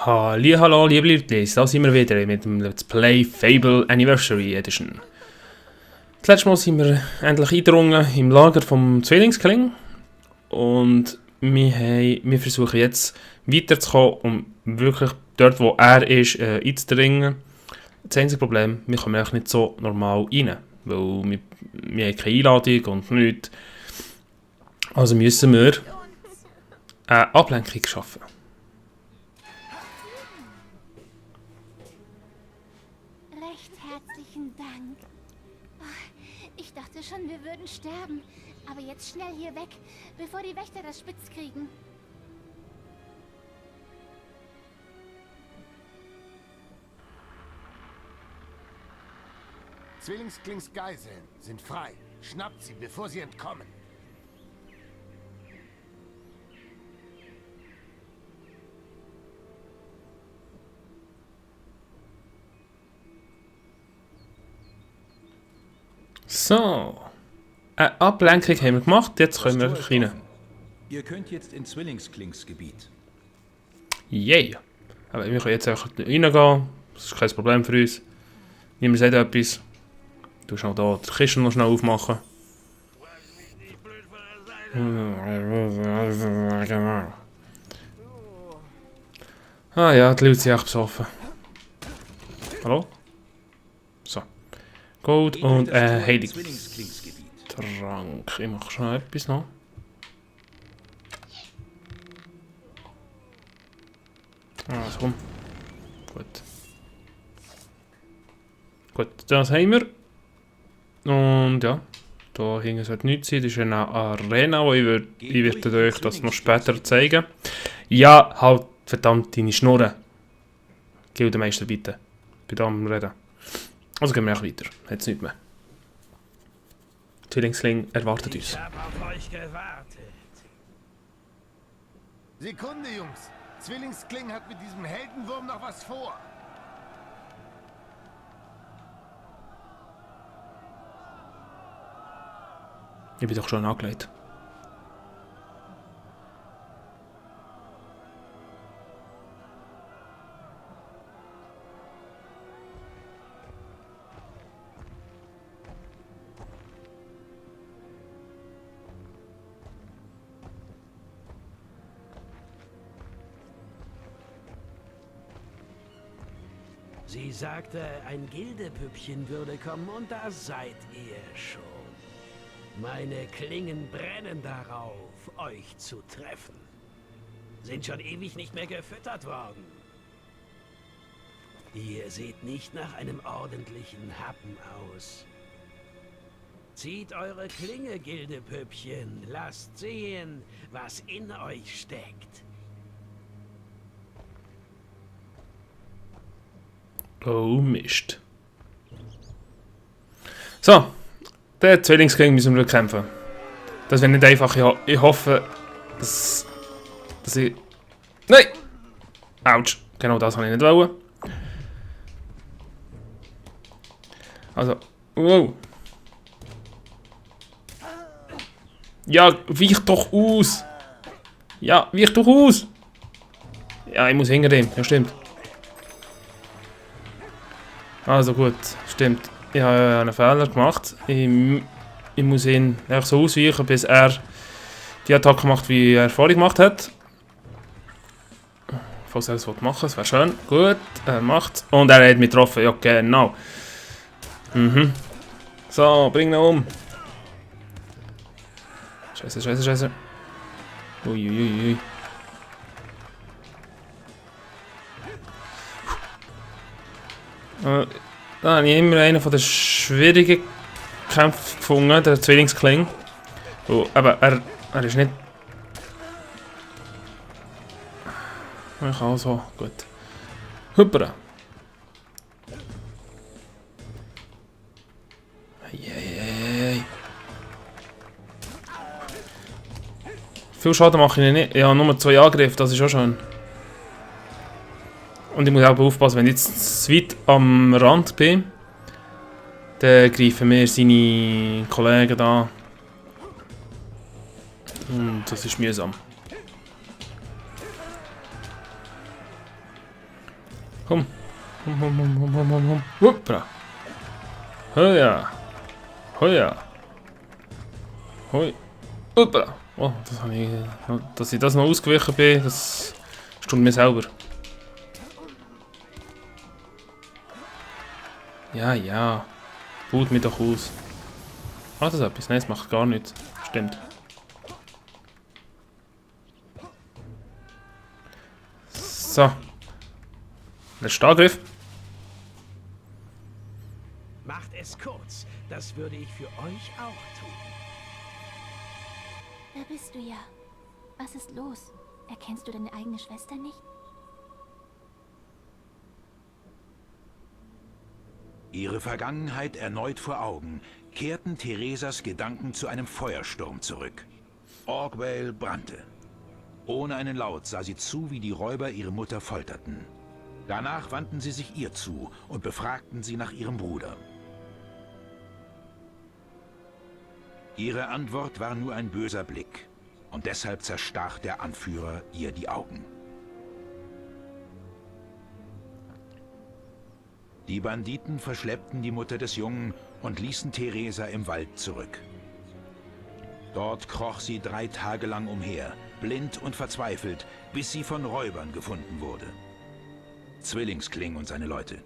Hallo, liebe Leute, da sind wir wieder mit dem Let's Play Fable Anniversary Edition. Das letzte Mal sind wir endlich eingedrungen im Lager vom Zwillingskling und wir versuchen jetzt weiterzukommen, um wirklich dort, wo er ist, einzudringen. Das einzige Problem, wir kommen eigentlich nicht so normal rein, weil wir haben keine Einladung und nichts. Also müssen wir eine Ablenkung schaffen. Recht herzlichen Dank. Ich dachte schon, wir würden sterben. Aber jetzt schnell hier weg, bevor die Wächter das spitz kriegen. Zwillingsklings Geiseln sind frei. Schnappt sie, bevor sie entkommen. So. Eine Ablenkung haben wir gemacht, jetzt können wir rein. Ihr könnt jetzt in Zwillingsklings Gebiet. Yay! Aber wir können jetzt einfach reingehen, das ist kein Problem für uns. Niemand sagt etwas. Du kannst noch hier die Kiste noch schnell aufmachen. Ah ja, die Leute sind echt besoffen. Hallo? So. Gold und Heilig. Zwillingsklings Gebiet. Trank. Ich mache schon etwas noch. Also komm. Gut. Gut, das haben wir. Und ja, da hinten sollte nichts sein. Das ist eine Arena, wo ich werde euch das noch später zeigen. Ja, halt verdammt deine Schnurren. Gildemeister bitte. Bei dem Reden. Also gehen wir auch weiter. Jetzt nicht mehr. Zwillingsling erwartet uns. Ich habe auf euch gewartet. Sekunde, Jungs. Zwillingskling hat mit diesem Heldenwurm noch was vor. Ich bin doch schon angelegt. Sie sagte, ein Gildepüppchen würde kommen und da seid ihr schon. Meine Klingen brennen darauf, euch zu treffen. Sind schon ewig nicht mehr gefüttert worden. Ihr seht nicht nach einem ordentlichen Happen aus. Zieht eure Klinge, Gildepüppchen. Lasst sehen, was in euch steckt. Oh Mist. So. Den Zwillingskling müssen wir kämpfen. Das wird nicht einfach. Ich hoffe, dass ich... Nein! Autsch. Genau das habe ich nicht wollen. Also... Wow. Ja, weich doch aus! Ja, weich doch aus! Ja, ich muss hinter dem. Ja, stimmt. Also gut, stimmt. Ich habe einen Fehler gemacht. Ich muss ihn einfach so ausweichen, bis er die Attacke macht, wie er vorhin gemacht hat. Falls er das machen will, das wäre schön. Gut, er macht und er hat mich getroffen. Ja, genau. Mhm. So, bring ihn um. Scheiße, scheiße, scheiße. Uiuiui. Da habe ich immer einen von den schwierigen Kämpfen gefunden, der Zwillingskling. Oh, aber er ist nicht... Ich kann so, gut. Hüppera. Eieiei. Viel Schaden mache ich nicht. Ich habe nur 2 Angriffe, das ist auch schön. Und ich muss auch aufpassen, wenn ich jetzt zu weit am Rand bin, dann greifen mir seine Kollegen da. Und das ist mühsam. Komm. Komm. Hoppla. Hoja. Hoja. Hoi. Hoppla. Oh, das habe ich... Dass ich das noch ausgewichen bin, das stimmt mir selber. Ja, ja. Baut mich doch aus. Ah, das ist etwas. Nein, es macht gar nichts. Stimmt. So. Letzter Angriff. Macht es kurz. Das würde ich für euch auch tun. Da bist du ja. Was ist los? Erkennst du deine eigene Schwester nicht? Ihre Vergangenheit erneut vor Augen, kehrten Theresas Gedanken zu einem Feuersturm zurück. Orgwell brannte. Ohne einen Laut sah sie zu, wie die Räuber ihre Mutter folterten. Danach wandten sie sich ihr zu und befragten sie nach ihrem Bruder. Ihre Antwort war nur ein böser Blick, und deshalb zerstach der Anführer ihr die Augen. Die Banditen verschleppten die Mutter des Jungen und ließen Theresa im Wald zurück. Dort kroch sie 3 Tage lang umher, blind und verzweifelt, bis sie von Räubern gefunden wurde. Zwillingskling und seine Leute.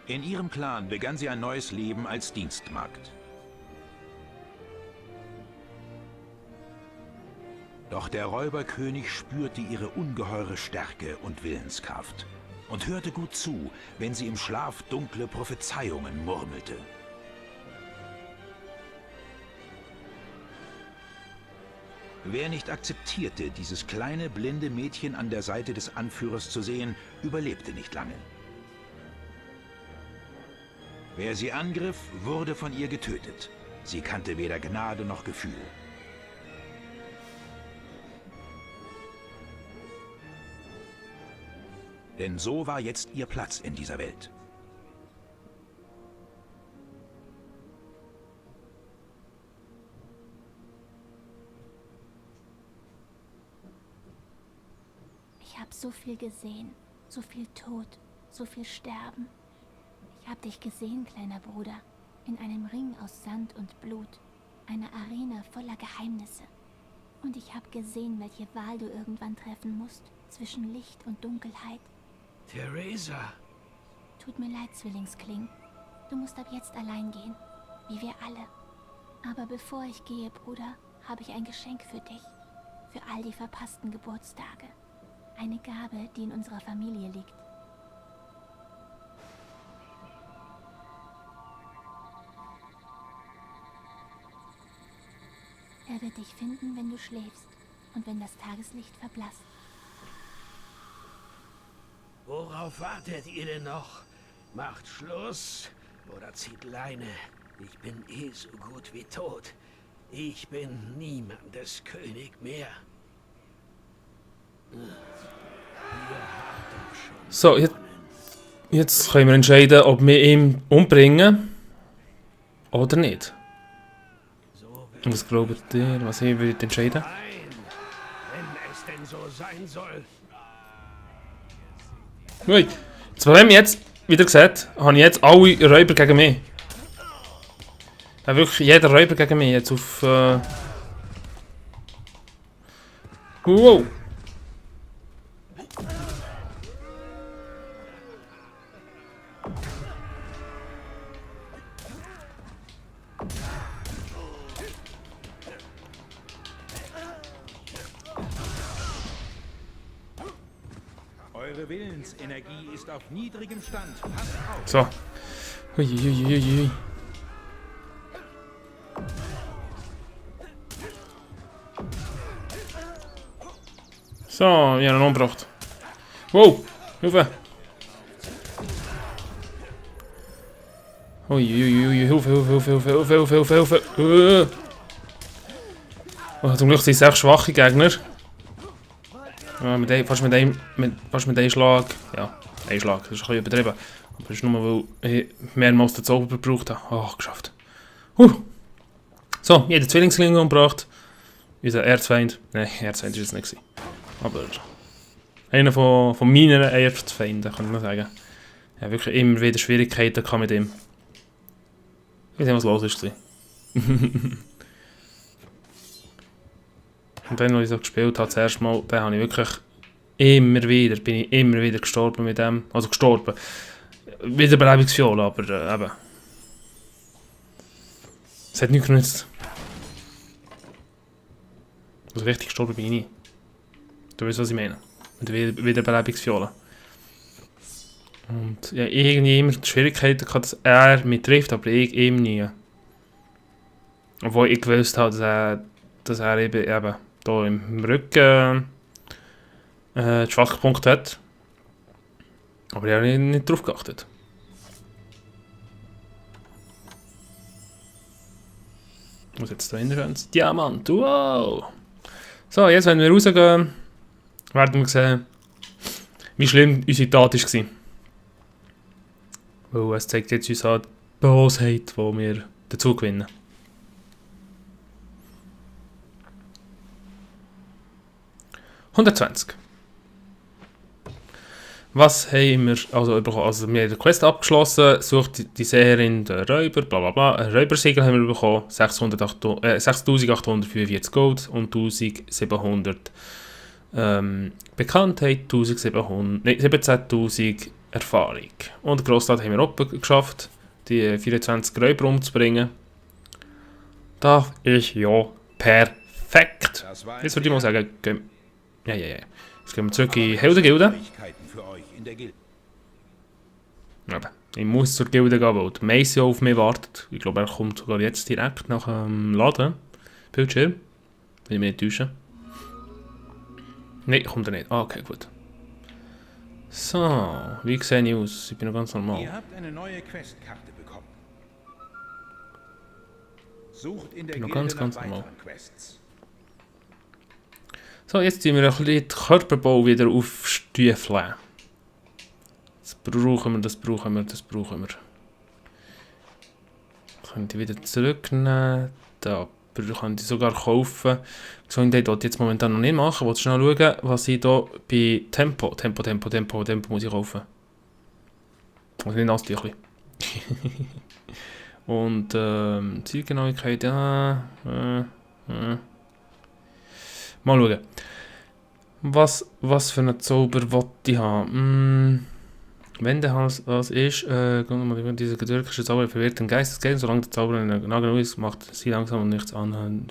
In ihrem Clan begann sie ein neues Leben als Dienstmagd. Doch der Räuberkönig spürte ihre ungeheure Stärke und Willenskraft und hörte gut zu, wenn sie im Schlaf dunkle Prophezeiungen murmelte. Wer nicht akzeptierte, dieses kleine, blinde Mädchen an der Seite des Anführers zu sehen, überlebte nicht lange. Wer sie angriff, wurde von ihr getötet. Sie kannte weder Gnade noch Gefühl. Denn so war jetzt ihr Platz in dieser Welt. Ich habe so viel gesehen, so viel Tod, so viel Sterben. Ich habe dich gesehen, kleiner Bruder, in einem Ring aus Sand und Blut, einer Arena voller Geheimnisse. Und ich habe gesehen, welche Wahl du irgendwann treffen musst, zwischen Licht und Dunkelheit. Theresa! Tut mir leid, Zwillingskling. Du musst ab jetzt allein gehen, wie wir alle. Aber bevor ich gehe, Bruder, habe ich ein Geschenk für dich. Für all die verpassten Geburtstage. Eine Gabe, die in unserer Familie liegt. Er wird dich finden, wenn du schläfst und wenn das Tageslicht verblasst. Worauf wartet ihr denn noch? Macht Schluss oder zieht Leine. Ich bin eh so gut wie tot. Ich bin niemandes König mehr. So, jetzt können wir entscheiden, ob wir ihn umbringen oder nicht. Und was glaubt ihr, was ihr würdet entscheiden? Nein, wenn es denn so sein soll. Ui, das Problem jetzt, wie ihr seht, habe ich jetzt alle Räuber gegen mich. Ja, wirklich jeder Räuber gegen mich jetzt auf... Wow! Eure Willensenergie ist auf niedrigem Stand. Passt auf! So. Uiuiuiui. So, wir haben ihn umgebracht. Wow! Hilfe! Uiuiui, Hilfe! Oh, zum Glück sind es echt schwache Gegner. Ja, fast mit einem Schlag. Ja, ein Schlag, das ist ein bisschen übertrieben. Aber das ist nur, weil ich mehrmals den Zauber gebraucht habe. Oh, geschafft. So, jeder Zwillingsling umgebracht. Unser Erzfeind. Nein, Erzfeind war es nicht. Aber Einer von meinen Erzfeinden, kann ich mal sagen. Ich habe wirklich immer wieder Schwierigkeiten gehabt mit ihm. Ich weiß nicht, was los ist. Und dann, als ich so gespielt habe, das erste Mal, dann habe ich wirklich bin ich immer wieder gestorben mit dem. Also gestorben. Wiederbelebungsfiole, aber eben. Es hat nichts genützt. Also richtig gestorben bin ich nie. Du weißt, was ich meine. Mit der Wiederbelebungsfiole. Und ja, irgendwie immer die Schwierigkeiten gehabt, dass er mich trifft, aber ich ihm nie. Obwohl ich gewusst habe, dass er eben hier im Rücken die Schwachpunkte hat. Aber ich habe nicht drauf geachtet. Was jetzt da hinten? Diamant, wow! So, jetzt wenn wir rausgehen, werden wir sehen, wie schlimm unsere Tat war. Weil es zeigt jetzt uns an die Bosheit, die wir dazu gewinnen. «120. Was haben wir also bekommen? Also wir haben die Quest abgeschlossen, sucht die Seherin der Räuber, bla bla bla. Ein Räubersiegel haben wir bekommen, 6845 Gold und 1700 Bekanntheit, 17.000 Erfahrung. Und die Grosstat haben wir auch geschafft, die 24 Räuber umzubringen. Das ist ja perfekt. Jetzt würde ich mal sagen, ja. Jetzt gehen wir zurück in die Heldengilde. Ich muss zur Gilde gehen, weil die Macy auf mich wartet. Ich glaube, er kommt sogar jetzt direkt nach dem Laden. Bildschirm. Wenn ich mich nicht täusche. Nein, kommt er nicht. Ah, okay, gut. So, wie sehe ich aus? Ich bin noch ganz normal. Ihr habt eine neue Questkarte bekommen. Sucht in der Gilde ganz nach normal. weiteren Quests. So, jetzt ziehen wir ein bisschen den Körperbau wieder aufstiefeln. Das brauchen wir. Könnt ihr wieder zurücknehmen. Da könnt ihr sogar kaufen. Gesundheit wollte ich jetzt momentan noch nicht machen. Ich wollte schnell schauen, was ich hier bei Tempo muss ich kaufen. Also nicht Nasstüchli. Und Zielgenauigkeit, ja. Mal schauen. Was für einen Zauber wollte ich haben? Wenn der Hals was ist, dieser getürkische Zauber verwirrt den Geist des Gegners, solange der Zauber in einer genau ist, macht sie langsam und nichts anhören.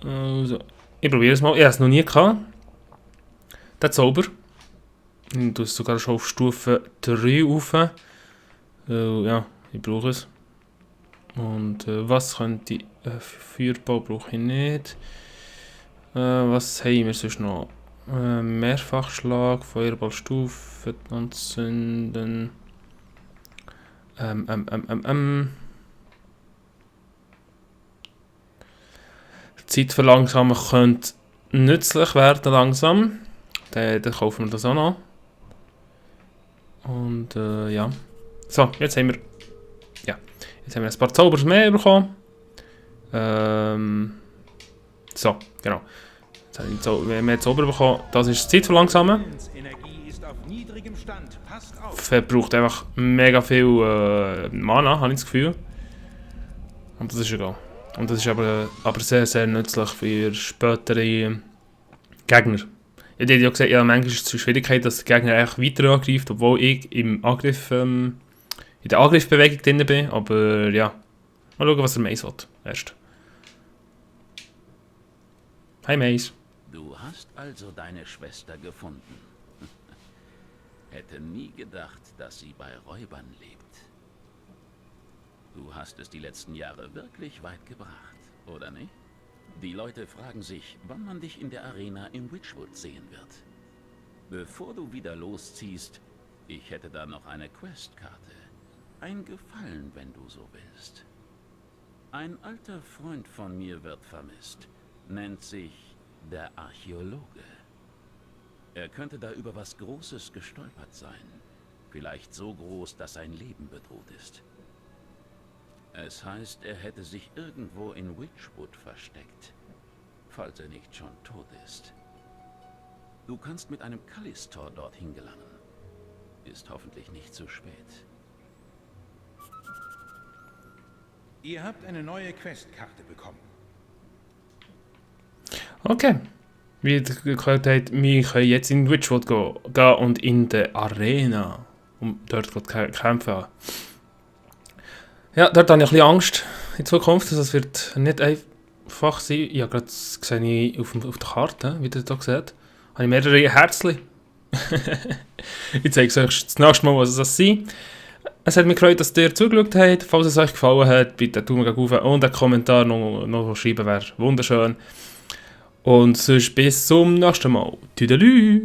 Also, ich probiere es mal. Ich habe es noch nie gehabt. Der Zauber. Ich tue es sogar schon auf Stufe 3 rauf. Ja, ich brauche es. Und was könnte ich? Feuerball brauche ich nicht. Was haben wir sonst noch? Mehrfachschlag, Feuerballstufe, anzünden. Zeit verlangsamen könnte nützlich werden langsam. Dann kaufen wir das auch noch. Und ja. So, jetzt haben wir ein paar Zauber mehr bekommen. So, genau. Jetzt habe ich mehr Zauber bekommen. Das ist das Zeitverlangsamen. Verbraucht einfach mega viel Mana, habe ich das Gefühl. Und das ist egal. Und das ist aber sehr, sehr nützlich für spätere Gegner. Ich habe ja gesagt, ja, manchmal ist es die Schwierigkeit, dass der Gegner eigentlich weiter angreift, obwohl ich im Angriff, in der Angriffsbewegung drin bin. Aber ja, mal schauen, was der Mace hat. Erst. Hi Mace. Du hast also deine Schwester gefunden. Hätte nie gedacht, dass sie bei Räubern lebt. Du hast es die letzten Jahre wirklich weit gebracht, oder nicht? Die Leute fragen sich, wann man dich in der Arena in Witchwood sehen wird. Bevor du wieder losziehst, ich hätte da noch eine Questkarte. Ein Gefallen, wenn du so willst. Ein alter Freund von mir wird vermisst. Nennt sich der Archäologe. Er könnte da über was Großes gestolpert sein. Vielleicht so groß, dass sein Leben bedroht ist. Es heißt, er hätte sich irgendwo in Witchwood versteckt, falls er nicht schon tot ist. Du kannst mit einem Callistor dorthin gelangen. Ist hoffentlich nicht zu spät. Ihr habt eine neue Questkarte bekommen. Okay. Wie ihr gehört habt, wir können jetzt in Witchwood gehen und in der Arena, um dort zu kämpfen. Ja, dort habe ich ein bisschen Angst in Zukunft. Also es wird nicht einfach sein. Ich habe gerade gesehen auf der Karte, wie ihr hier seht, habe ich mehrere Herzchen. Ich zeige es euch das nächste Mal, was das sind. Es hat mich gefreut, dass ihr zugeschaut habt. Falls es euch gefallen hat, bitte Daumen hoch und einen Kommentar noch schreiben, wäre wunderschön. Und sonst bis zum nächsten Mal. Tüdelü!